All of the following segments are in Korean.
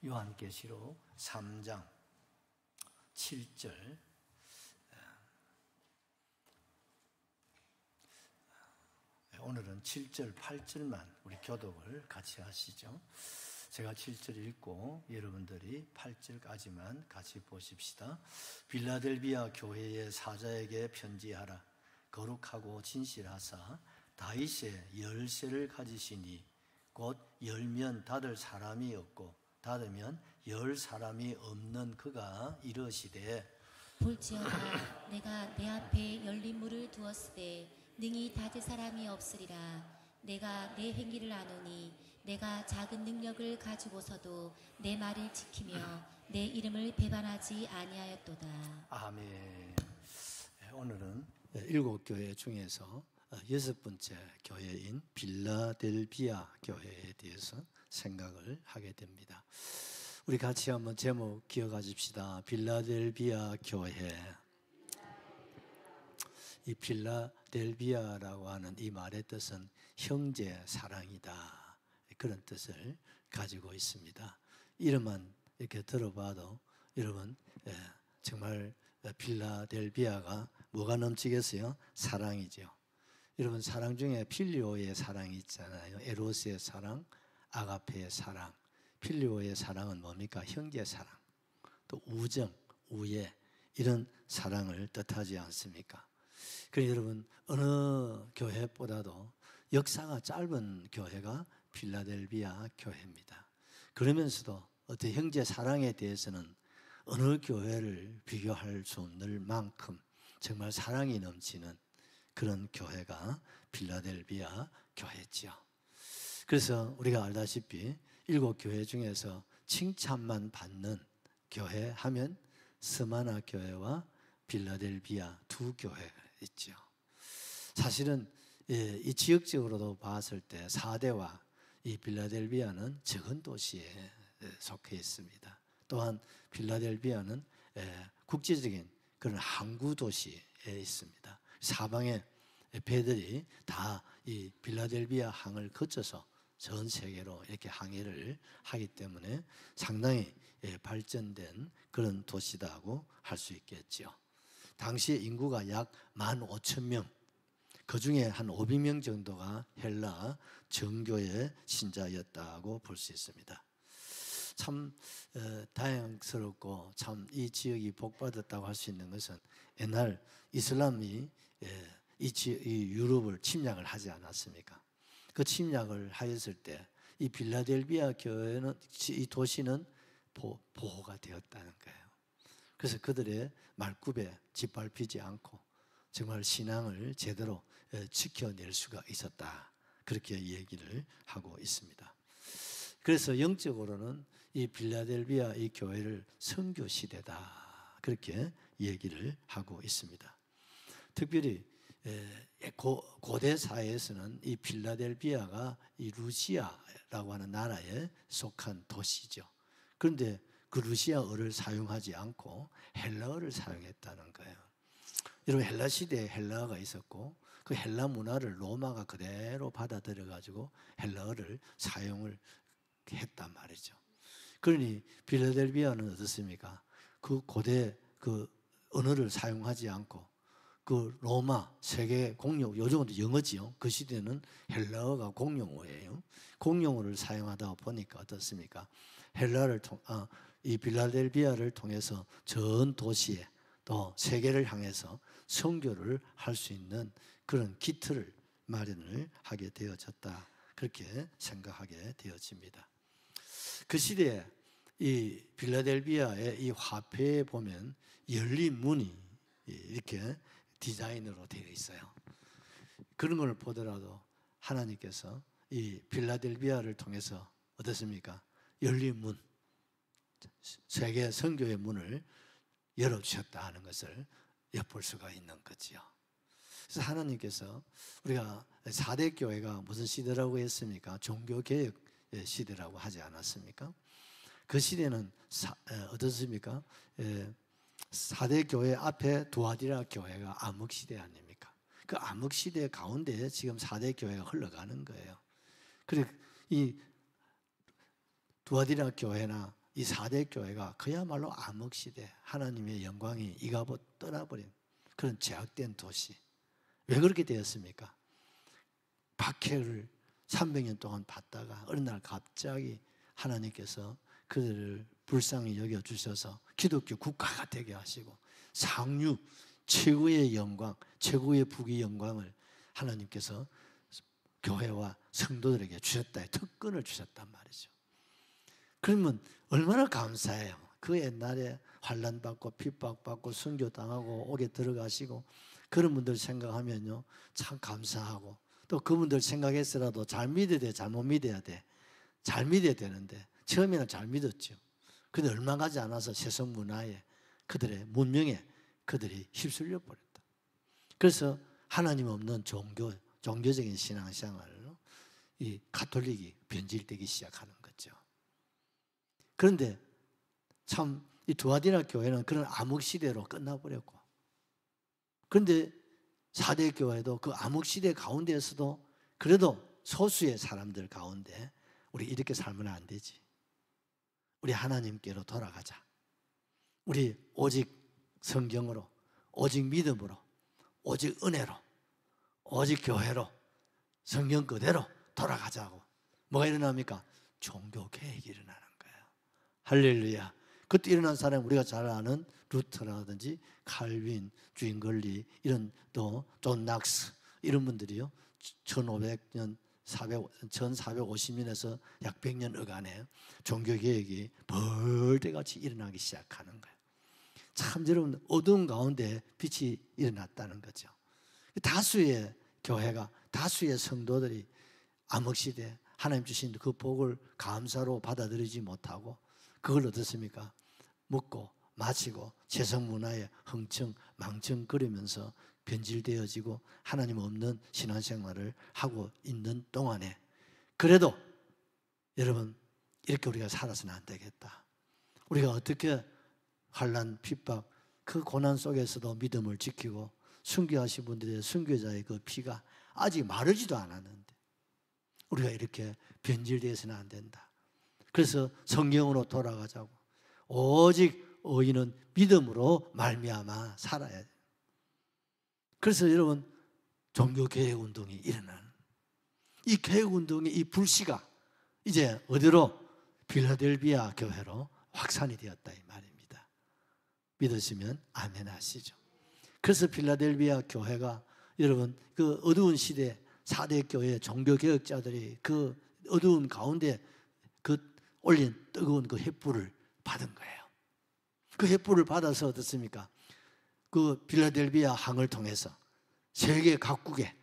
요한계시록 3장 7절 오늘은 7절, 8절만 우리 교독을 같이 하시죠. 제가 7절 읽고 여러분들이 8절까지만 같이 보십시다. 빌라델비아 교회의 사자에게 편지하라. 거룩하고 진실하사 다윗의 열쇠를 가지시니 곧 열면 닫을 사람이 없고 닫으면 열 사람이 없는 그가 이르시되 볼지어다 내가 내 앞에 열린 문을 두었으되 능히 닫을 사람이 없으리라. 내가 내 행위를 아노니 내가 작은 능력을 가지고서도 내 말을 지키며 내 이름을 배반하지 아니하였도다. 아멘. 오늘은 7교회 중에서 6번째 교회인 빌라델비아 교회에 대해서 생각을 하게 됩니다. 우리 같이 한번 제목 기억하십시다. 빌라델비아 교회. 이 빌라델비아라고 하는 이 말의 뜻은 형제 사랑이다, 그런 뜻을 가지고 있습니다. 이름만 이렇게 들어봐도 여러분 정말 빌라델비아가 뭐가 넘치겠어요? 사랑이죠. 여러분 사랑 중에 필리오의 사랑이 있잖아요. 에로스의 사랑, 아가페의 사랑. 필리오의 사랑은 뭡니까? 형제 사랑. 또 우정, 우애, 이런 사랑을 뜻하지 않습니까? 그래서 여러분 어느 교회보다도 역사가 짧은 교회가 빌라델비아 교회입니다. 그러면서도 어떤 형제 사랑에 대해서는 어느 교회를 비교할 수 없는 만큼 정말 사랑이 넘치는 그런 교회가 빌라델비아 교회죠. 그래서 우리가 알다시피 7교회 중에서 칭찬만 받는 교회 하면 스마나 교회와 빌라델비아 두 교회가 있죠. 사실은 이 지역적으로도 봤을 때 4대와 이 빌라델비아는 적은 도시에 속해 있습니다. 또한 빌라델비아는 국제적인 그런 항구 도시에 있습니다. 사방에 배들이 다 이 빌라델비아 항을 거쳐서 전 세계로 이렇게 항해를 하기 때문에 상당히 발전된 그런 도시다고 할 수 있겠죠. 당시 인구가 약 15,000명, 그 중에 한 500명 정도가 헬라 정교의 신자였다고 볼 수 있습니다. 참 다행스럽고 참 이 지역이 복받았다고 할 수 있는 것은 옛날 이슬람이 이 유럽을 침략을 하지 않았습니까? 그 침략을 하였을 때 이 빌라델비아 교회는, 이 도시는 보호가 되었다는 거예요. 그래서 그들의 말굽에 짓밟히지 않고 정말 신앙을 제대로 지켜낼 수가 있었다, 그렇게 얘기를 하고 있습니다. 그래서 영적으로는 이 빌라델비아 이 교회를 선교 시대다, 그렇게 얘기를 하고 있습니다. 특별히 고대 사회에서는 이 빌라델비아가 이 루시아라고 하는 나라에 속한 도시죠. 그런데 그 루시아어를 사용하지 않고 헬라어를 사용했다는 거예요. 여러분 헬라 시대에 헬라어가 있었고 그 헬라 문화를 로마가 그대로 받아들여 가지고 헬라어를 사용을 했단 말이죠. 그러니 빌라델비아는 어떻습니까? 그 고대 그 언어를 사용하지 않고 그 로마 세계 공용, 요즘은 영어지요. 그 시대는 헬라어가 공용어예요. 공용어를 사용하다 보니까 어떻습니까? 이 빌라델비아를 통해서 전 도시에 또 세계를 향해서 선교를 할 수 있는 그런 기틀을 마련을 하게 되어졌다, 그렇게 생각하게 되어집니다. 그 시대에 이 빌라델비아의 이 화폐에 보면 열린 문이 이렇게 디자인으로 되어 있어요. 그런 걸 보더라도 하나님께서 이 빌라델비아를 통해서 어떻습니까? 열린 문, 세계 선교의 문을 열어주셨다 하는 것을 엿볼 수가 있는 거지요. 그래서 하나님께서 우리가 4대 교회가 무슨 시대라고 했습니까? 종교개혁 시대라고 하지 않았습니까? 그 시대는 어떻습니까? 4대 교회 앞에 두아디라 교회가 암흑시대 아닙니까? 그 암흑시대 가운데 지금 4대 교회가 흘러가는 거예요. 그래, 이 두아디라 교회나 이 4대 교회가 그야말로 암흑시대, 하나님의 영광이 이가봇 떠나버린 그런 제약된 도시. 왜 그렇게 되었습니까? 박해를 300년 동안 받다가 어느 날 갑자기 하나님께서 그들을 불쌍히 여겨주셔서 기독교 국가가 되게 하시고 상류 최고의 영광, 최고의 부귀 영광을 하나님께서 교회와 성도들에게 주셨다, 특권을 주셨단 말이죠. 그러면 얼마나 감사해요. 그 옛날에 환난받고 핍박받고 순교당하고 옥에 들어가시고 그런 분들 생각하면요 참 감사하고, 또 그분들 생각했으라도 잘 믿어야 돼, 잘못 믿어야 돼. 잘 믿어야 되는데 처음에는 잘 믿었죠. 근데 얼마 가지 않아서 세속 문화에, 그들의 문명에 그들이 휩쓸려 버렸다. 그래서 하나님 없는 종교적인 신앙생활로 이 가톨릭이 변질되기 시작하는 거죠. 그런데 참 이 두아디라 교회는 그런 암흑시대로 끝나버렸고, 그런데 4대 교회도 그 암흑시대 가운데에서도 그래도 소수의 사람들 가운데 우리 이렇게 살면 안 되지. 우리 하나님께로 돌아가자. 우리 오직 성경으로, 오직 믿음으로, 오직 은혜로, 오직 교회로, 성경 그대로 돌아가자고. 뭐가 일어납니까? 종교개혁이 일어나는 거예요. 할렐루야. 그때 일어난 사람, 우리가 잘 아는 루터라든지 칼빈, 주인걸리, 이런 또 존 낙스, 이런 분들이요 1500년 1450년에서 약 100년 어간에 종교개혁이 벌떼같이 일어나기 시작하는 거예요. 참 여러분, 어두운 가운데 빛이 일어났다는 거죠. 다수의 교회가, 다수의 성도들이 암흑시대 하나님 주신 그 복을 감사로 받아들이지 못하고 그걸 어떻습니까? 먹고 마시고 세속문화에 흥청망청거리면서 변질되어지고 하나님 없는 신앙생활을 하고 있는 동안에, 그래도 여러분 이렇게 우리가 살아서는 안 되겠다. 우리가 어떻게 환난, 핍박, 그 고난 속에서도 믿음을 지키고 순교하신 분들의 순교자의 그 피가 아직 마르지도 않았는데 우리가 이렇게 변질되어서는 안 된다. 그래서 성경으로 돌아가자고. 오직 의인은 믿음으로 말미암아 살아야 돼요. 그래서 여러분 종교개혁운동이 일어나는, 이 개혁운동의 이 불씨가 이제 어디로? 필라델비아 교회로 확산이 되었다 이 말입니다. 믿으시면 아멘 하시죠. 그래서 필라델비아 교회가 여러분 그 어두운 시대 4대 교회 종교개혁자들이 그 어두운 가운데 그 올린 뜨거운 그 횃불을 받은 거예요. 그 횃불을 받아서 어떻습니까? 그 필라델비아 항을 통해서 세계 각국에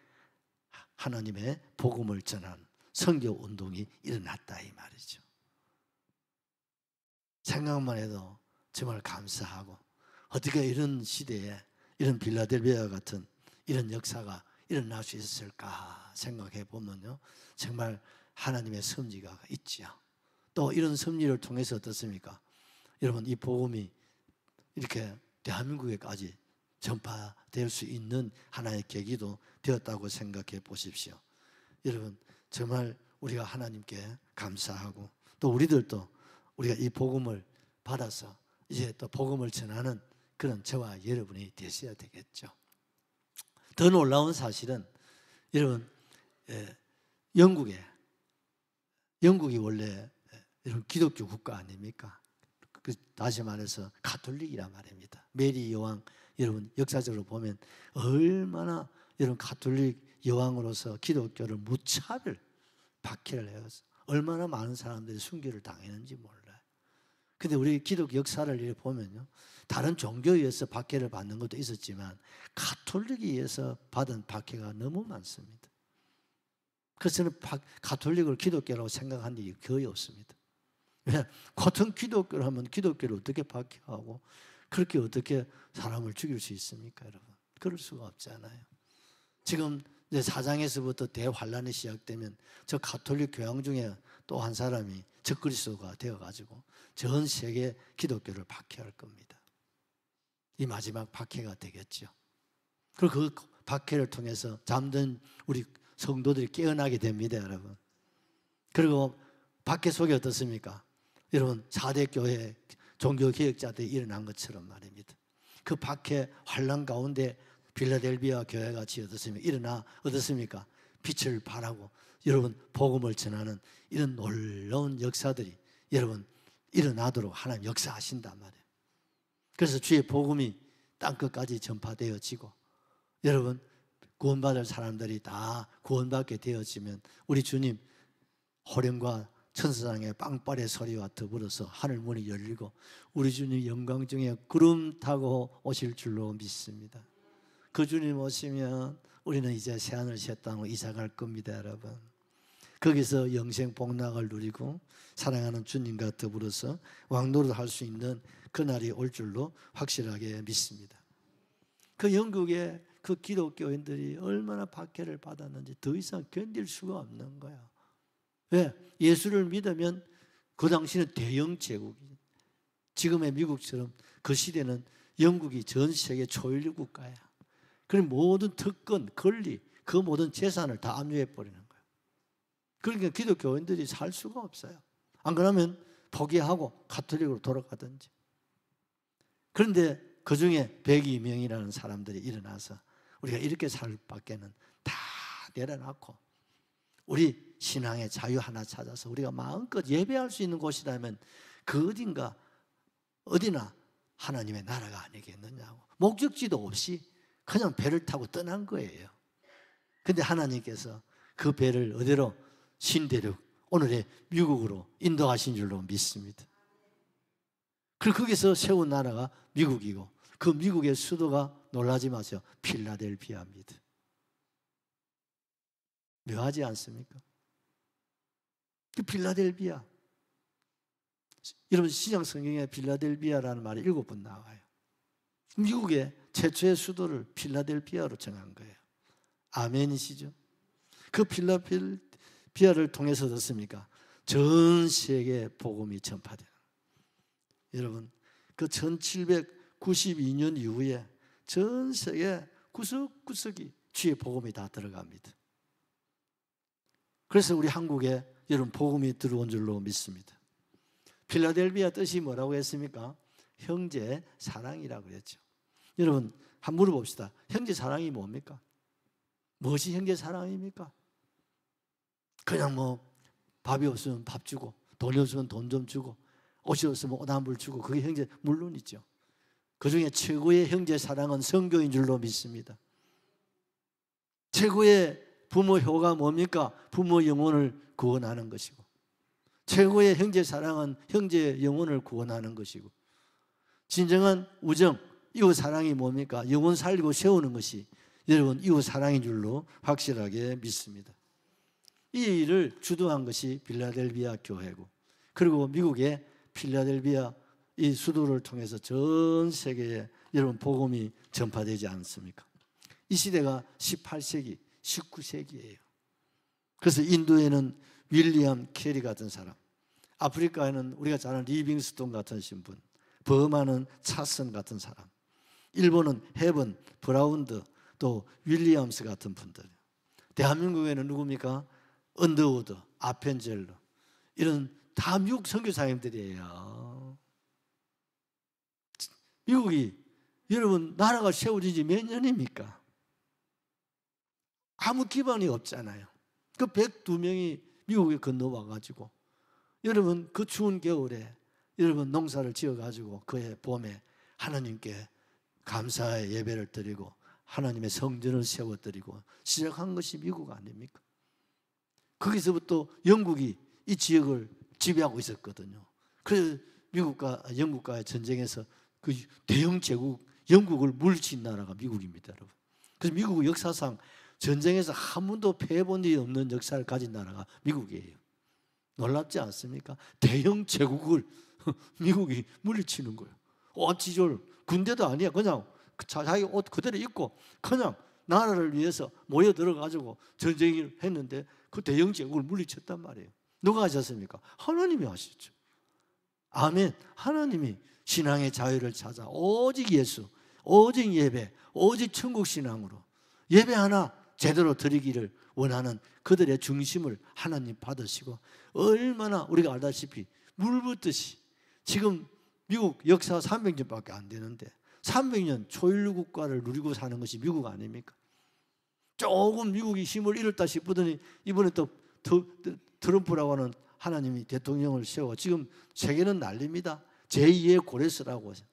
하나님의 복음을 전하는 선교 운동이 일어났다 이 말이죠. 생각만 해도 정말 감사하고, 어떻게 이런 시대에 이런 필라델비아 같은 이런 역사가 일어날 수 있었을까 생각해 보면요 정말 하나님의 섭리가 있지요. 또 이런 섭리를 통해서 어떻습니까? 여러분 이 복음이 이렇게 대한민국에까지 전파될 수 있는 하나의 계기도 되었다고 생각해 보십시오. 여러분 정말 우리가 하나님께 감사하고, 또 우리들도 우리가 이 복음을 받아서 이제 또 복음을 전하는 그런 저와 여러분이 되셔야 되겠죠. 더 놀라운 사실은 여러분 영국이 원래 이런 기독교 국가 아닙니까? 다시 말해서 가톨릭이란 말입니다. 메리 여왕, 여러분 역사적으로 보면 얼마나 여러분 가톨릭 여왕으로서 기독교를 무차별 박해를 해서 얼마나 많은 사람들이 순교를 당했는지 몰라요. 근데 우리 기독교 역사를 이렇게 보면요 다른 종교에 의해서 박해를 받는 것도 있었지만 가톨릭에 의해서 받은 박해가 너무 많습니다. 그래서 저는 가톨릭을 기독교라고 생각한 일이 거의 없습니다. 왜? 같은 기독교를 하면 기독교를 어떻게 박해하고 그렇게 어떻게 사람을 죽일 수 있습니까, 여러분? 그럴 수가 없잖아요. 지금 이제 4장에서부터 대환란이 시작되면 저 가톨릭 교황 중에 또 한 사람이 적그리스도가 되어가지고 전 세계 기독교를 박해할 겁니다. 이 마지막 박해가 되겠죠. 그리고 그 박해를 통해서 잠든 우리 성도들이 깨어나게 됩니다, 여러분. 그리고 박해 속에 어떻습니까? 여러분 4대 교회 종교개혁자들이 일어난 것처럼 말입니다. 그 박해 환란 가운데 필라델비아 교회가 같이 어떻습니까? 빛을 발하고 여러분 복음을 전하는 이런 놀라운 역사들이 여러분 일어나도록 하나님 역사하신단 말이에요. 그래서 주의 복음이 땅끝까지 전파되어지고 여러분 구원받을 사람들이 다 구원받게 되어지면 우리 주님 호령과 천사장의 빵빠레 소리와 더불어서 하늘 문이 열리고 우리 주님 영광 중에 구름 타고 오실 줄로 믿습니다. 그 주님 오시면 우리는 이제 새하늘 새 땅으로 이사갈 겁니다, 여러분. 거기서 영생 복락을 누리고 사랑하는 주님과 더불어서 왕노릇할 수 있는 그날이 올 줄로 확실하게 믿습니다. 그 영국의 그 기독교인들이 얼마나 박해를 받았는지 더 이상 견딜 수가 없는 거야. 왜? 예수를 믿으면 그 당시는 대영 제국이에요. 지금의 미국처럼 그 시대는 영국이 전 세계 초일류 국가야. 그럼 모든 특권, 권리, 그 모든 재산을 다 압류해 버리는 거예요. 그러니까 기독교인들이 살 수가 없어요. 안 그러면 포기하고 가톨릭으로 돌아가든지. 그런데 그 중에 102명이라는 사람들이 일어나서 우리가 이렇게 살 밖에는 다 내려놨고 우리 신앙의 자유 하나 찾아서 우리가 마음껏 예배할 수 있는 곳이라면 그 어디나 하나님의 나라가 아니겠느냐고. 목적지도 없이 그냥 배를 타고 떠난 거예요. 근데 하나님께서 그 배를 어디로? 신대륙, 오늘의 미국으로 인도하신 줄로 믿습니다. 그리고 거기서 세운 나라가 미국이고 그 미국의 수도가 놀라지 마세요. 필라델비아입니다. 묘하지 않습니까? 그 필라델비아. 여러분 시장 성경에 필라델비아라는 말이 7번 나와요. 미국의 최초의 수도를 필라델비아로 정한 거예요. 아멘이시죠? 그 필라델비아를 통해서 어떻습니까? 전 세계에 복음이 전파돼요. 여러분 그 1792년 이후에 전 세계 구석구석이 주의 복음이 다 들어갑니다. 그래서 우리 한국에 여러분 복음이 들어온 줄로 믿습니다. 필라델비아 뜻이 뭐라고 했습니까? 형제 사랑이라고 했죠. 여러분 한번 물어봅시다. 형제 사랑이 뭡니까? 무엇이 형제 사랑입니까? 그냥 뭐 밥이 없으면 밥 주고 돈이 없으면 돈 좀 주고 옷이 없으면 옷 한 벌 주고 그게 형제 물론 있죠. 그중에 최고의 형제 사랑은 선교인 줄로 믿습니다. 최고의 부모 효가 뭡니까? 부모 영혼을 구원하는 것이고 최고의 형제 사랑은 형제의 영혼을 구원하는 것이고 진정한 우정, 이웃 사랑이 뭡니까? 영혼 살리고 세우는 것이 여러분 이웃 사랑인 줄로 확실하게 믿습니다. 이 일을 주도한 것이 필라델비아 교회고 그리고 미국의 필라델비아 이 수도를 통해서 전 세계에 여러분 복음이 전파되지 않습니까? 이 시대가 18세기, 19세기예요. 그래서 인도에는 윌리엄 캐리 같은 사람, 아프리카에는 우리가 잘 아는 리빙스톤 같은 신분, 버마는 차슨 같은 사람, 일본은 헤번, 브라운드, 또 윌리엄스 같은 분들. 대한민국에는 누굽니까? 언더우드, 아펜젤러 이런 다 미국 선교사님들이에요. 미국이 여러분 나라가 세워진 지 몇 년입니까? 아무 기반이 없잖아요. 그 102명이 미국에 건너와가지고 여러분 그 추운 겨울에 여러분 농사를 지어가지고 그해 봄에 하나님께 감사의 예배를 드리고 하나님의 성전을 세워드리고 시작한 것이 미국 아닙니까? 거기서부터 영국이 이 지역을 지배하고 있었거든요. 그래서 미국과 영국과의 전쟁에서 그 대영 제국 영국을 물리친 나라가 미국입니다, 여러분. 그래서 미국은 역사상 전쟁에서 한 번도 패해본 일이 없는 역사를 가진 나라가 미국이에요. 놀랍지 않습니까? 대영 제국을 미국이 물리치는 거예요. 어찌졸 군대도 아니야. 그냥 자기 옷 그대로 입고 그냥 나라를 위해서 모여들어가지고 전쟁을 했는데 그 대영 제국을 물리쳤단 말이에요. 누가 하셨습니까? 하나님이 하셨죠. 아멘. 하나님이 신앙의 자유를 찾아 오직 예수, 오직 예배, 오직 천국 신앙으로 예배 하나 제대로 드리기를 원하는 그들의 중심을 하나님 받으시고, 얼마나 우리가 알다시피 물 붓듯이 지금 미국 역사 300년밖에 안 되는데 300년 초일류 국가를 누리고 사는 것이 미국 아닙니까? 조금 미국이 힘을 잃었다 싶더니 이번에 또 트럼프라고 하는 하나님이 대통령을 세워 지금 세계는 난립니다. 제2의 고레스라고 하죠.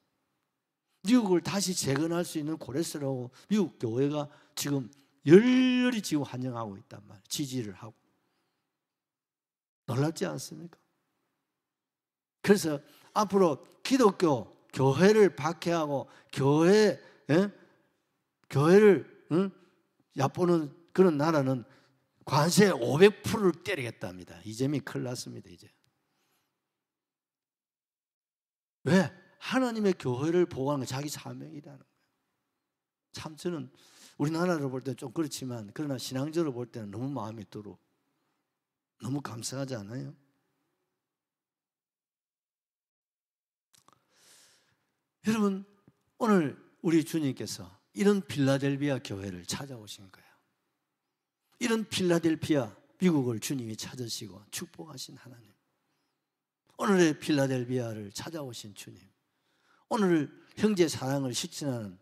미국을 다시 재건할 수 있는 고레스라고 미국 교회가 지금 열렬히 지금 환영하고 있단 말이에요. 지지를 하고. 놀랍지 않습니까? 그래서 앞으로 기독교 교회를 박해하고 교회를 얕보는 그런 나라는 관세 500%를 때리겠답니다. 이점이 큰일 났습니다. 이제. 왜? 하나님의 교회를 보호하는 게 자기 사명이라는 거예요. 참 저는 우리나라로 볼 때는 좀 그렇지만, 그러나 신앙적으로 볼 때는 너무 마음이 들어. 너무 감사하지 않아요? 여러분, 오늘 우리 주님께서 이런 필라델비아 교회를 찾아오신 거예요. 이런 필라델피아 미국을 주님이 찾으시고 축복하신 하나님, 오늘의 필라델비아를 찾아오신 주님, 오늘 형제 사랑을 실천하는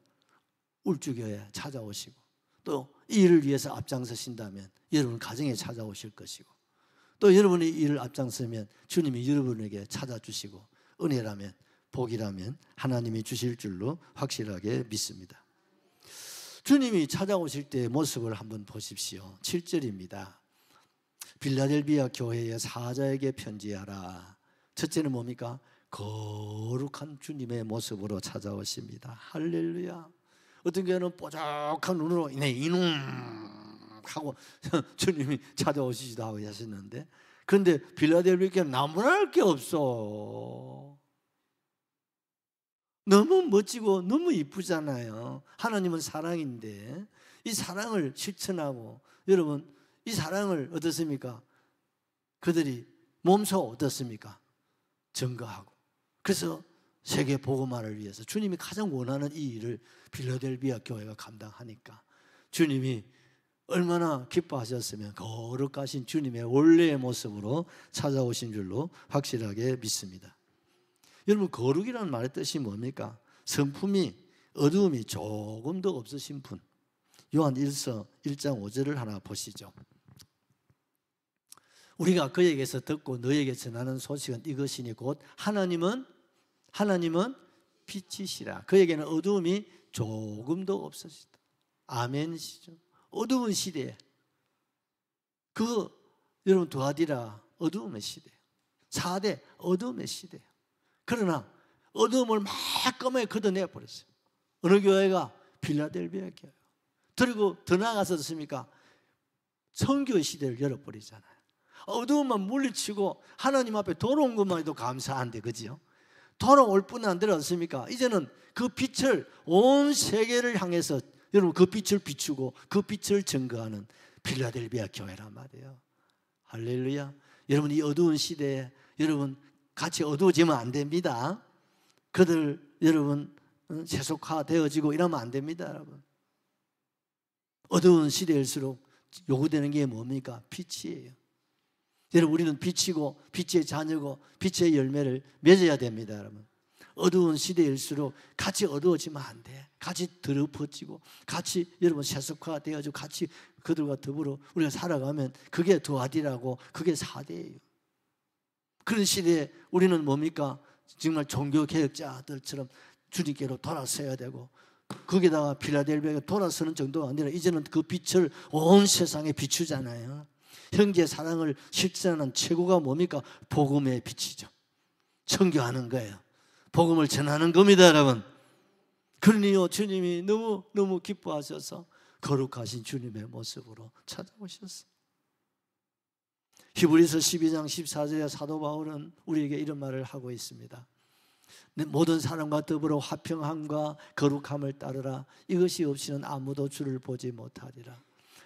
울주교회에 찾아오시고, 또 이 일을 위해서 앞장서신다면 여러분 가정에 찾아오실 것이고, 또 여러분이 이 일을 앞장서면 주님이 여러분에게 찾아주시고, 은혜라면 복이라면 하나님이 주실 줄로 확실하게 믿습니다. 주님이 찾아오실 때의 모습을 한번 보십시오. 7절입니다. 빌라델비아 교회의 사자에게 편지하라. 첫째는 뭡니까? 거룩한 주님의 모습으로 찾아오십니다. 할렐루야. 어떤 교회는 뽀족한 눈으로 네 이놈 하고 주님이 찾아오시기도 하고 하셨는데, 그런데 빌라델비아 교회는 나무랄 게 없어. 너무 멋지고 너무 이쁘잖아요. 하나님은 사랑인데 이 사랑을 실천하고, 여러분 이 사랑을 어떻습니까? 그들이 몸소 어떻습니까? 증거하고. 그래서 세계 복음화를 위해서 주님이 가장 원하는 이 일을 빌라델비아 교회가 감당하니까 주님이 얼마나 기뻐하셨으면 거룩하신 주님의 원래의 모습으로 찾아오신 줄로 확실하게 믿습니다. 여러분, 거룩이라는 말의 뜻이 뭡니까? 성품이, 어두움이 조금 더 없으신 분. 요한 1서 1장 5절을 하나 보시죠. 우리가 그에게서 듣고 너에게 전하는 소식은 이것이니 곧 하나님은 빛이시라. 그에게는 어두움이 조금도 없으시다. 아멘이시죠. 어두운 시대에, 여러분 두아디라 어두움의 시대, 4대 어두움의 시대. 그러나 어두움을 막 검에 걷어내버렸어요. 어느 교회가? 빌라델비아 교회. 그리고 더 나아가서 어떻습니까? 선교 시대를 열어버리잖아요. 어두움만 물리치고 하나님 앞에 돌아온 것만 해도 감사한데, 그지요? 돌아올 뿐 아니라 어떻습니까? 이제는 그 빛을 온 세계를 향해서 여러분 그 빛을 비추고 그 빛을 증거하는 빌라델비아 교회란 말이에요. 할렐루야. 여러분, 이 어두운 시대에 여러분 같이 어두워지면 안 됩니다. 그들 여러분 세속화되어지고 이러면 안 됩니다. 여러분, 어두운 시대일수록 요구되는 게 뭡니까? 빛이에요. 여러분, 우리는 빛이고 빛의 자녀고 빛의 열매를 맺어야 됩니다. 여러분, 어두운 시대일수록 같이 어두워지면 안 돼. 같이 더럽어지고 같이 여러분 세속화되어지고 같이 그들과 더불어 우리가 살아가면 그게 두아디라고, 그게 4대예요. 그런 시대에 우리는 뭡니까? 정말 종교개혁자들처럼 주님께로 돌아서야 되고, 거기다가 필라델비아가 돌아서는 정도가 아니라 이제는 그 빛을 온 세상에 비추잖아요. 형제 사랑을 실천하는 최고가 뭡니까? 복음의 빛이죠. 선교하는 거예요. 복음을 전하는 겁니다, 여러분. 그러니요, 주님이 너무 기뻐하셔서 거룩하신 주님의 모습으로 찾아오셨어요. 히브리서 12장 14절에 사도 바울은 우리에게 이런 말을 하고 있습니다. 모든 사람과 더불어 화평함과 거룩함을 따르라. 이것이 없이는 아무도 주를 보지 못하리라.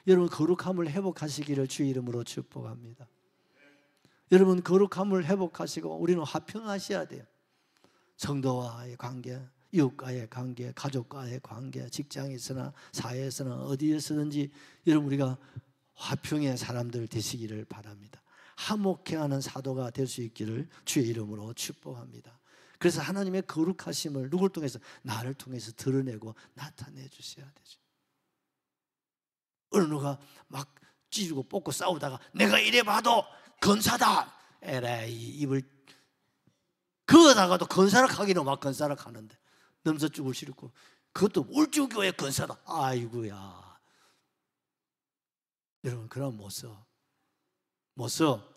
여러분, 거룩함을 회복하시기를 주의 이름으로 축복합니다. 여러분, 거룩함을 회복하시고 우리는 화평하셔야 돼요. 성도와의 관계, 이웃과의 관계, 가족과의 관계, 직장에서나 사회에서나 어디에서든지 여러분 우리가 화평의 사람들 되시기를 바랍니다. 화목해하는 사도가 될 수 있기를 주의 이름으로 축복합니다. 그래서 하나님의 거룩하심을 누굴 통해서? 나를 통해서 드러내고 나타내 주셔야 되죠. 어느 누가 막 찌르고 뽑고 싸우다가 내가 이래 봐도 건사다, 에라이, 입을 그어다가도 건사락 하기는 막 건사락 하는데 넘서죽을 싫고, 그것도 울주교회 건사다. 아이고야. 여러분, 그럼 못 써. 못 써.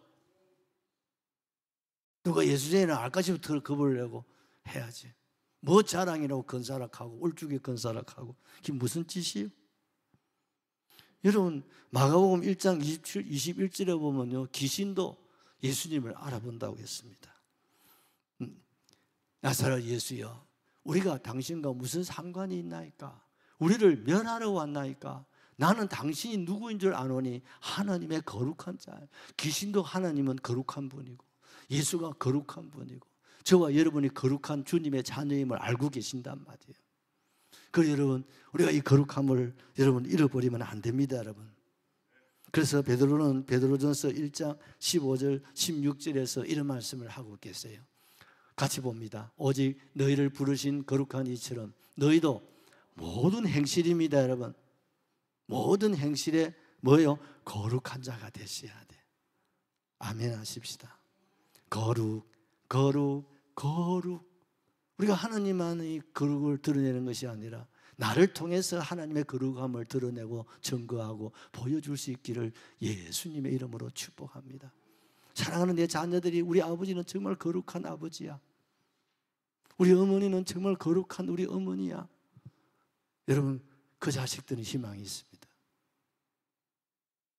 누가 예수쟁이는 알까지부터 겁을 내고 해야지. 뭐 자랑이라고 건사락하고 울주교 건사락하고, 그게 무슨 짓이에요? 여러분, 마가복음 1장 21절에 보면요, 귀신도 예수님을 알아본다고 했습니다. 나사렛 예수여, 우리가 당신과 무슨 상관이 있나이까? 우리를 멸하러 왔나이까? 나는 당신이 누구인 줄 아노니 하나님의 거룩한 자. 귀신도 하나님은 거룩한 분이고 예수가 거룩한 분이고 저와 여러분이 거룩한 주님의 자녀임을 알고 계신단 말이에요. 그래서 여러분, 우리가 이 거룩함을 여러분 잃어버리면 안 됩니다, 여러분. 그래서 베드로는 베드로전서 1장 15절 16절에서 이런 말씀을 하고 계세요. 같이 봅니다. 오직 너희를 부르신 거룩한 이처럼 너희도 모든 행실입니다, 여러분. 모든 행실에 뭐예요? 거룩한 자가 되셔야 돼. 아멘 하십시다. 거룩, 거룩, 거룩. 우리가 하나님만의 거룩을 드러내는 것이 아니라 나를 통해서 하나님의 거룩함을 드러내고 증거하고 보여줄 수 있기를 예수님의 이름으로 축복합니다. 사랑하는 내 자녀들이, 우리 아버지는 정말 거룩한 아버지야. 우리 어머니는 정말 거룩한 우리 어머니야. 여러분, 그 자식들은 희망이 있습니다.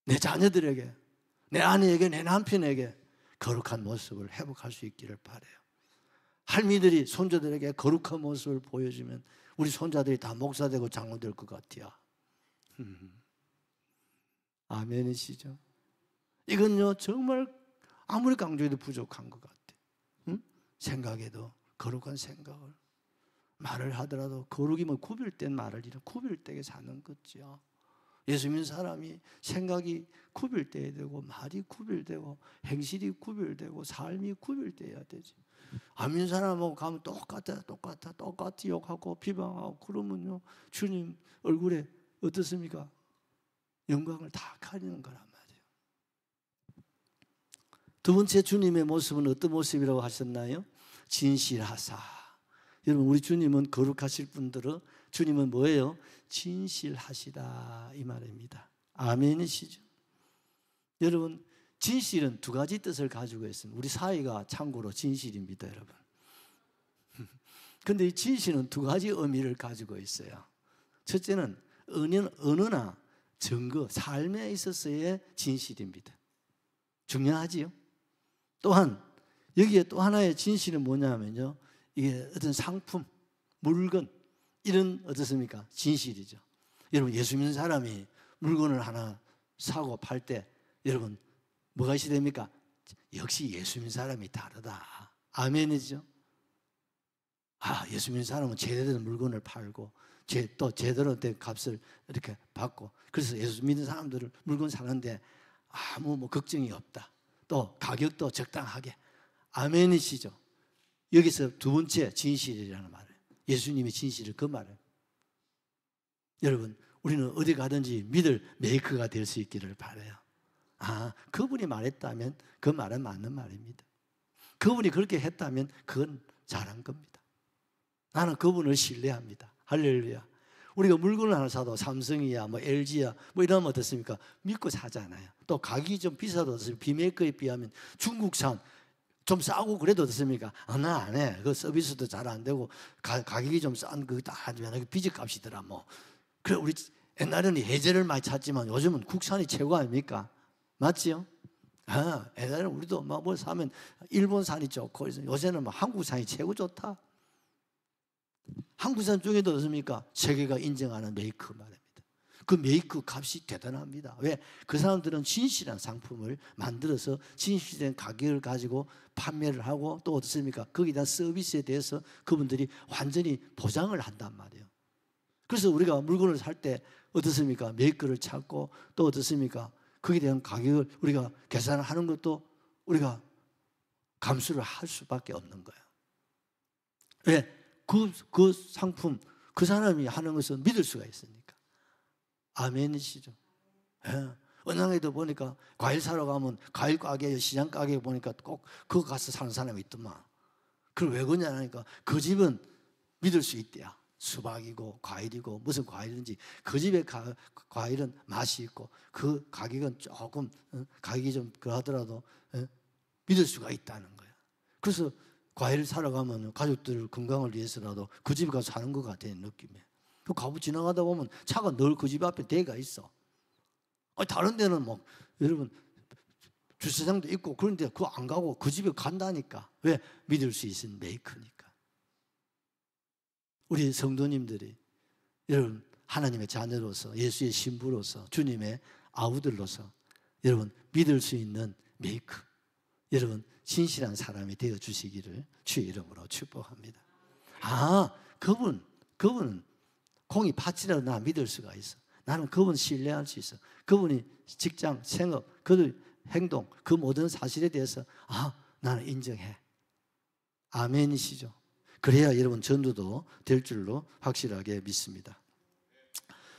내 자녀들에게, 내 아내에게, 내 남편에게 거룩한 모습을 회복할 수 있기를 바라요. 할미들이 손자들에게 거룩한 모습을 보여주면 우리 손자들이 다 목사 되고 장로 될 것 같아요. 아멘이시죠? 이건요, 정말 아무리 강조해도 부족한 것 같아. 응? 생각에도 거룩한 생각을, 말을 하더라도 거룩이면 구별된 말을 이런 구별되게 사는 거죠. 예수 믿는 사람이 생각이 구별돼야 되고 말이 구별되고 행실이 구별되고 삶이 구별돼야 되지. 안 믿는 사람하고 가면 똑같이 욕하고 비방하고 그러면요, 주님 얼굴에 어떻습니까? 영광을 다 가리는 거란 말이에요. 두 번째 주님의 모습은 어떤 모습이라고 하셨나요? 진실하사. 여러분, 우리 주님은 거룩하실 분들은 주님은 뭐예요? 진실하시다, 이 말입니다. 아멘이시죠? 여러분, 진실은 두 가지 뜻을 가지고 있습니다. 우리 사회가 참고로 진실입니다, 여러분. 그런데 이 진실은 두 가지 의미를 가지고 있어요. 첫째는 언어나 증거, 삶에 있어서의 진실입니다. 중요하지요? 또한 여기에 또 하나의 진실은 뭐냐면요, 이게 어떤 상품, 물건, 이런 어떻습니까? 진실이죠. 여러분, 예수 믿는 사람이 물건을 하나 사고 팔 때 여러분 뭐가 있어야 됩니까? 역시 예수 믿는 사람이 다르다. 아멘이죠. 예수 믿는 사람은 제대로 된 물건을 팔고 또 제대로 된 값을 이렇게 받고, 그래서 예수 믿는 사람들을 물건 사는데 아무 걱정이 없다. 또 가격도 적당하게. 아멘이시죠. 여기서 두 번째 진실이라는 말을, 예수님의 진실을 그 말을. 여러분, 우리는 어디 가든지 믿을 메이커가 될 수 있기를 바라요. 그분이 말했다면 그 말은 맞는 말입니다. 그분이 그렇게 했다면 그건 잘한 겁니다. 나는 그분을 신뢰합니다. 할렐루야. 우리가 물건을 하나 사도 삼성이야, LG야, 이러면 어떻습니까? 믿고 사잖아요. 또 가격이 좀 비싸도 어떻습니까? 비메이커에 비하면 중국산 좀 싸고 그래도 어떻습니까? 나 안 해. 그 서비스도 잘 안 되고 가격이 좀 싼 거 다 하면 비즈값이더라 그래, 우리 옛날에는 해제를 많이 찾지만 요즘은 국산이 최고 아닙니까? 맞지요? 옛날에는 우리도 뭐 사면 일본산이 좋고, 요새는 한국산이 최고 좋다. 한국산 중에도 어떻습니까? 세계가 인정하는 메이커 말입니다. 그 메이커 값이 대단합니다. 왜? 그 사람들은 진실한 상품을 만들어서 진실된 가격을 가지고 판매를 하고, 또 어떻습니까? 거기다 서비스에 대해서 그분들이 완전히 보장을 한단 말이에요. 그래서 우리가 물건을 살 때 어떻습니까? 메이커를 찾고, 또 어떻습니까? 거기에 대한 가격을 우리가 계산을 하는 것도 우리가 감수를 할 수밖에 없는 거예요. 왜? 그 상품, 그 사람이 하는 것은 믿을 수가 있으니까. 아멘이시죠? 예. 은행에도 보니까 과일 사러 가면 과일 가게, 시장 가게 보니까 꼭 그거 가서 사는 사람이 있더만. 그걸 왜 그러냐니까 그 집은 믿을 수 있대요. 수박이고 과일이고 무슨 과일인지 그 집의 과일은 맛이 있고 그 가격은 조금 가격이 좀 그러하더라도 믿을 수가 있다는 거예요. 그래서 과일을 사러 가면 가족들 건강을 위해서라도 그 집에 가서 사는 것 같아요, 느낌에. 그 가고 지나가다 보면 차가 늘 그 집 앞에 대가 있어. 다른 데는 뭐 여러분 주차장도 있고 그런데 그거 안 가고 그 집에 간다니까. 왜? 믿을 수 있는 메이커니까. 우리 성도님들이 여러분 하나님의 자녀로서 예수의 신부로서 주님의 아우들로서 여러분 믿을 수 있는 메이커, 여러분 진실한 사람이 되어 주시기를 주의 이름으로 축복합니다. 그분은 콩이 팥이라도 나 믿을 수가 있어. 나는 그분 신뢰할 수 있어. 그분이 직장, 생업, 그 행동, 그 모든 사실에 대해서 나는 인정해. 아멘이시죠? 그래야 여러분 전도도 될 줄로 확실하게 믿습니다.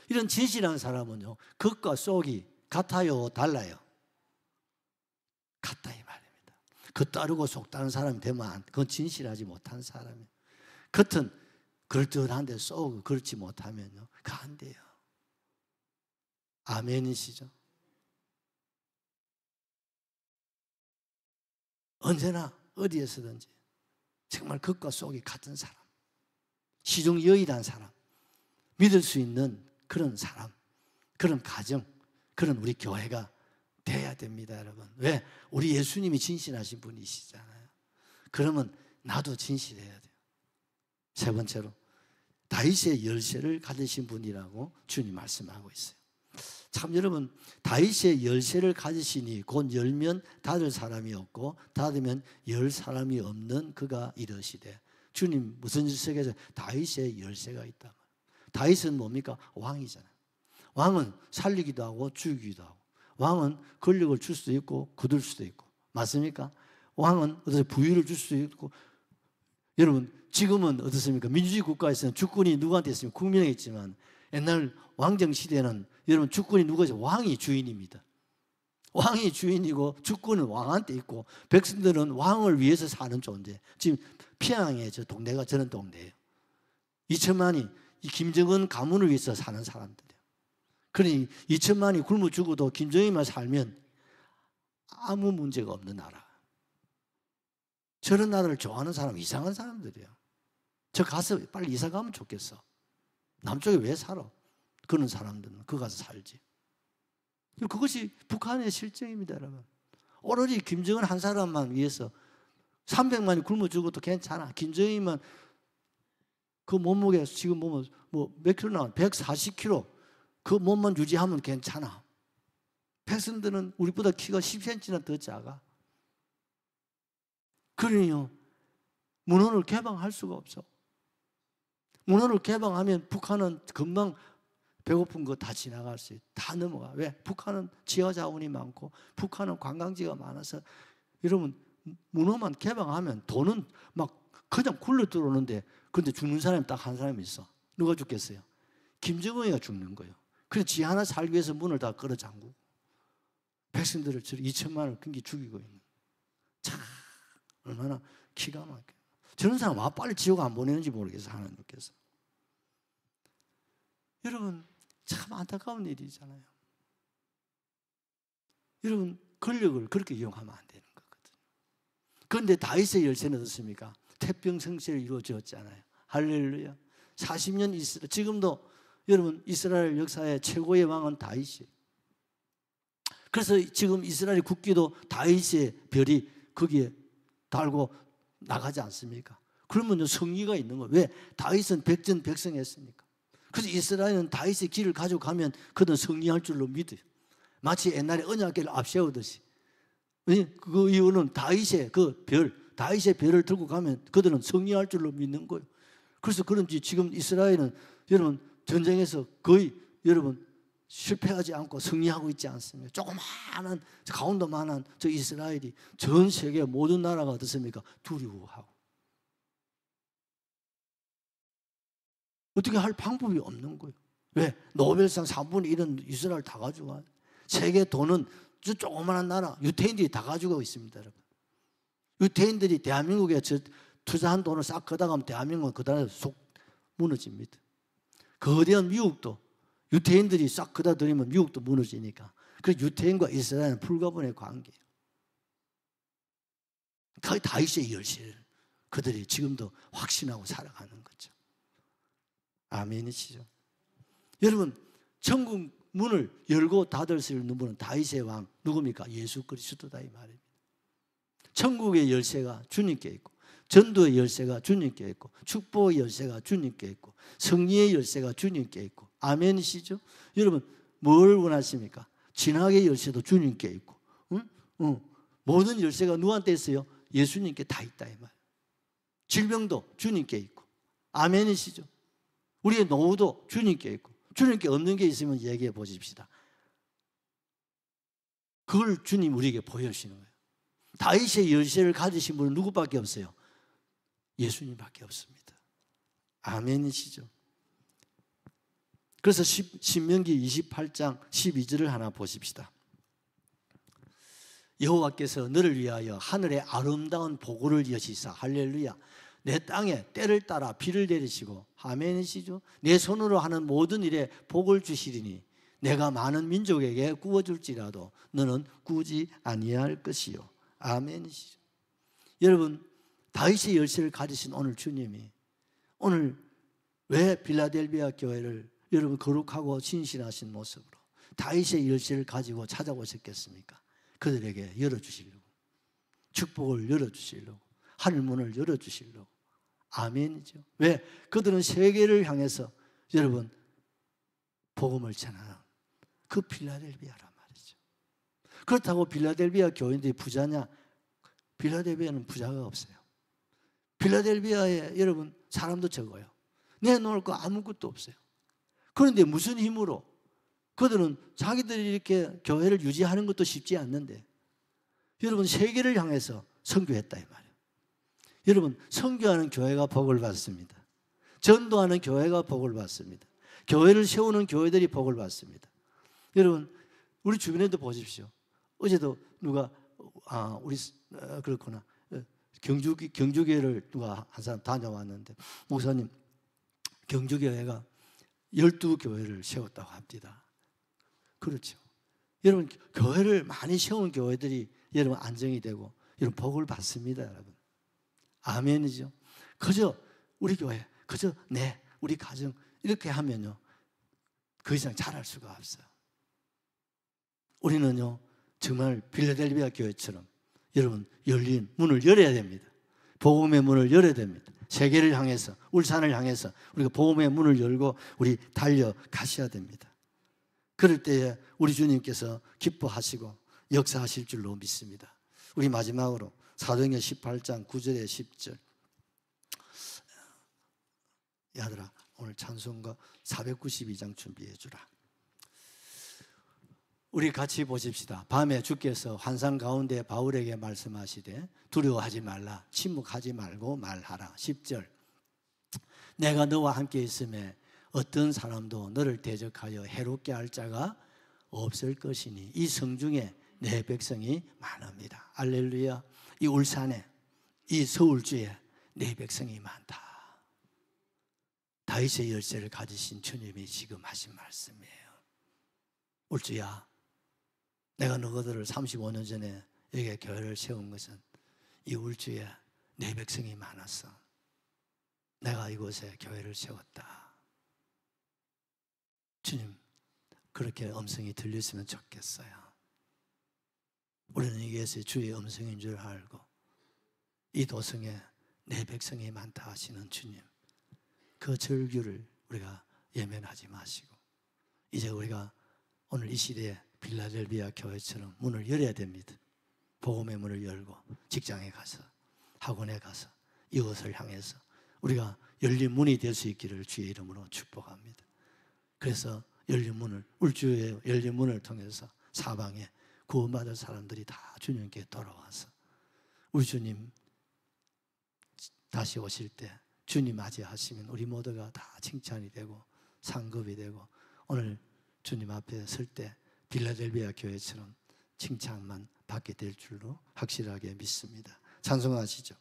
이런 진실한 사람은요, 겉과 속이 같아요, 달라요? 같다 이 말입니다. 겉 따르고 속 따르는 사람이 되면 그건 진실하지 못한 사람이에요. 겉은 그럴듯한데 속은 그렇지 못하면요, 그거 안 돼요. 아멘이시죠? 언제나 어디에서든지 정말 겉과 속이 같은 사람, 시중여의란 사람, 믿을 수 있는 그런 사람, 그런 가정, 그런 우리 교회가 돼야 됩니다, 여러분. 왜? 우리 예수님이 진실하신 분이시잖아요. 그러면 나도 진실해야 돼요. 세 번째로 다윗의 열쇠를 가지신 분이라고 주님 말씀하고 있어요. 참 여러분, 다윗의 열쇠를 가지시니 곧 열면 닫을 사람이 없고 닫으면 열 사람이 없는 그가 이르시되. 주님 무슨 일세계에서 다윗의 열쇠가 있다. 다윗은 뭡니까? 왕이잖아요. 왕은 살리기도 하고 죽이기도 하고, 왕은 권력을 줄 수도 있고 거둘 수도 있고, 맞습니까? 왕은 어디서 부유를 줄 수도 있고. 여러분 지금은 어떻습니까? 민주주의 국가에서는 주권이 누구한테 있습니까? 국민에게 있지만 옛날 왕정 시대는 여러분 주권이 누구죠? 왕이 주인입니다. 왕이 주인이고 주권은 왕한테 있고 백성들은 왕을 위해서 사는 존재. 지금 평양에 저 동네가 저런 동네예요. 2천만이 이 김정은 가문을 위해서 사는 사람들이에요. 그러니 2천만이 굶어 죽어도 김정은만 살면 아무 문제가 없는 나라. 저런 나라를 좋아하는 사람 이상한 사람들이에요. 저 가서 빨리 이사 가면 좋겠어. 남쪽에 왜 살아? 그런 사람들은 그 가서 살지. 그것이 북한의 실정입니다, 여러분. 오로지 김정은 한 사람만 위해서 300만이 굶어 죽어도 괜찮아. 김정은만 그 몸무게 지금 보면 몇 킬로 나와? 140kg. 그 몸만 유지하면 괜찮아. 백성들은 우리보다 키가 10cm나 더 작아. 그러니요, 문헌을 개방할 수가 없어. 문헌을 개방하면 북한은 금방 배고픈 거 다 지나갈 수 있어. 다 넘어가. 왜? 북한은 지하 자원이 많고 북한은 관광지가 많아서 여러분 문헌만 개방하면 돈은 막 그냥 굴러 들어오는데, 근데 죽는 사람이 딱 한 사람이 있어. 누가 죽겠어요? 김정은이가 죽는 거예요. 그래서 지 하나 살기 위해서 문을 다 끌어 잠그고 백성들을 2천만을 끊기 죽이고 있는. 참 얼마나 기가 막혀. 저런 사람 와 빨리 지옥 안 보내는지 모르겠어, 하나님께서. 여러분 참 안타까운 일이잖아요. 여러분 권력을 그렇게 이용하면 안 되는 거거든요. 그런데 다윗의 열쇠는 어떻습니까? 태평성세를 이루어졌잖아요. 할렐루야. 40년 이스라엘, 지금도 여러분 이스라엘 역사의 최고의 왕은 다윗이에요. 그래서 지금 이스라엘 국기도 다윗의 별이 거기에 달고 나가지 않습니까? 그러면 성의가 있는 거예요. 왜? 다윗은 백전백승했으니까. 그래서 이스라엘은 다윗의 길을 가지고 가면 그들은 승리할 줄로 믿어요. 마치 옛날에 언약궤를 앞세우듯이. 그 이유는 다윗의 그 별, 다윗의 별을 들고 가면 그들은 승리할 줄로 믿는 거예요. 그래서 그런지 지금 이스라엘은 여러분 전쟁에서 거의 여러분 실패하지 않고 승리하고 있지 않습니까? 조그마한 가운데만한 저 이스라엘이 전 세계 모든 나라가 어떻습니까? 두려워하고 어떻게 할 방법이 없는 거예요. 왜? 노벨상 3분의 1은 이스라엘 다 가져가. 세계 돈은 저 조그마한 나라 유태인들이 다 가지고 있습니다. 여러분. 유태인들이 대한민국에 투자한 돈을 싹 걷어가면 대한민국은 그 나라에서 속 무너집니다. 거대한 미국도 유태인들이 싹 걷어들이면 미국도 무너지니까. 그래서 유태인과 이스라엘은 불가분의 관계예요. 거의 다윗의 열쇠를 그들이 지금도 확신하고 살아가는 거죠. 아멘이시죠? 여러분, 천국 문을 열고 닫을 수 있는 분은 다윗의 왕 누굽니까? 예수 그리스도다 이 말입니다. 천국의 열쇠가 주님께 있고 전도의 열쇠가 주님께 있고 축복의 열쇠가 주님께 있고 승리의 열쇠가 주님께 있고 아멘이시죠? 여러분 뭘 원하십니까? 진학의 열쇠도 주님께 있고 모든 열쇠가 누구한테 있어요? 예수님께 다 있다 이 말. 질병도 주님께 있고 아멘이시죠? 우리의 노후도 주님께 있고 주님께 없는 게 있으면 얘기해 보십시다. 그걸 주님 우리에게 보여주시는 거예요. 다윗의 열쇠를 가지신 분은 누구밖에 없어요? 예수님밖에 없습니다. 아멘이시죠? 그래서 신명기 28장 12절을 하나 보십시다. 여호와께서 너를 위하여 하늘의 아름다운 보고를 여시사 할렐루야 내 땅에 때를 따라 비를 내리시고 아멘이시죠? 내 손으로 하는 모든 일에 복을 주시리니 내가 많은 민족에게 구워줄지라도 너는 구지 아니할 것이요 아멘이시죠? 여러분 다윗의 열쇠를 가지신 오늘 주님이 오늘 왜 빌라델비아 교회를 여러분 거룩하고 신실하신 모습으로 다윗의 열쇠를 가지고 찾아오셨겠습니까? 그들에게 열어주시려고 축복을 열어주시려고 하늘문을 열어주시려고 아멘이죠. 왜? 그들은 세계를 향해서 여러분 복음을 전하는 그 빌라델비아란 말이죠. 그렇다고 빌라델비아 교인들이 부자냐? 빌라델비아는 부자가 없어요. 빌라델비아에 여러분 사람도 적어요. 내놓을 거 아무것도 없어요. 그런데 무슨 힘으로 그들은 자기들이 이렇게 교회를 유지하는 것도 쉽지 않는데 여러분 세계를 향해서 선교했다 이 말이에요. 여러분 선교하는 교회가 복을 받습니다. 전도하는 교회가 복을 받습니다. 교회를 세우는 교회들이 복을 받습니다. 여러분 우리 주변에도 보십시오. 어제도 누가 우리 그렇구나 경주교회를 누가 한 사람 다녀왔는데 목사님 경주교회가 12교회를 세웠다고 합니다. 그렇죠. 여러분 교회를 많이 세운 교회들이 여러분 안정이 되고 여러분 복을 받습니다. 여러분 아멘이죠. 그저 우리 교회 그저 우리 가정 이렇게 하면요 그 이상 잘할 수가 없어요. 우리는요 정말 빌라델비아 교회처럼 여러분 열린 문을 열어야 됩니다. 복음의 문을 열어야 됩니다. 세계를 향해서 울산을 향해서 우리가 복음의 문을 열고 우리 달려가셔야 됩니다. 그럴 때에 우리 주님께서 기뻐하시고 역사하실 줄로 믿습니다. 우리 마지막으로 사도행전 18장 9절에 10절 야들아 오늘 찬송가 492장 준비해 주라. 우리 같이 보십시다. 밤에 주께서 환상 가운데 바울에게 말씀하시되 두려워하지 말라 침묵하지 말고 말하라. 10절 내가 너와 함께 있음에 어떤 사람도 너를 대적하여 해롭게 할 자가 없을 것이니 이 성중에 내 백성이 많습니다. 할렐루야. 이 울산에 이 서울주에 내 백성이 많다. 다윗의 열쇠를 가지신 주님이 지금 하신 말씀이에요. 울주야 내가 너희들을 35년 전에 여기에 교회를 세운 것은 이 울주에 내 백성이 많았어. 내가 이곳에 교회를 세웠다. 주님 그렇게 음성이 들렸으면 좋겠어요. 우리는 이것이 주의 음성인 줄 알고 이 도성에 내 백성이 많다 하시는 주님 그 절규를 우리가 예면하지 마시고 이제 우리가 오늘 이 시대에 빌라델비아 교회처럼 문을 열어야 됩니다. 복음의 문을 열고 직장에 가서 학원에 가서 이웃을 향해서 우리가 열린 문이 될 수 있기를 주의 이름으로 축복합니다. 그래서 열린 문을, 울주의 열린 문을 통해서 사방에 구원받을 사람들이 다 주님께 돌아와서 우리 주님 다시 오실 때 주님 맞이하시면 우리 모두가 다 칭찬이 되고 상급이 되고 오늘 주님 앞에 설 때 빌라델비아 교회처럼 칭찬만 받게 될 줄로 확실하게 믿습니다. 찬송하시죠.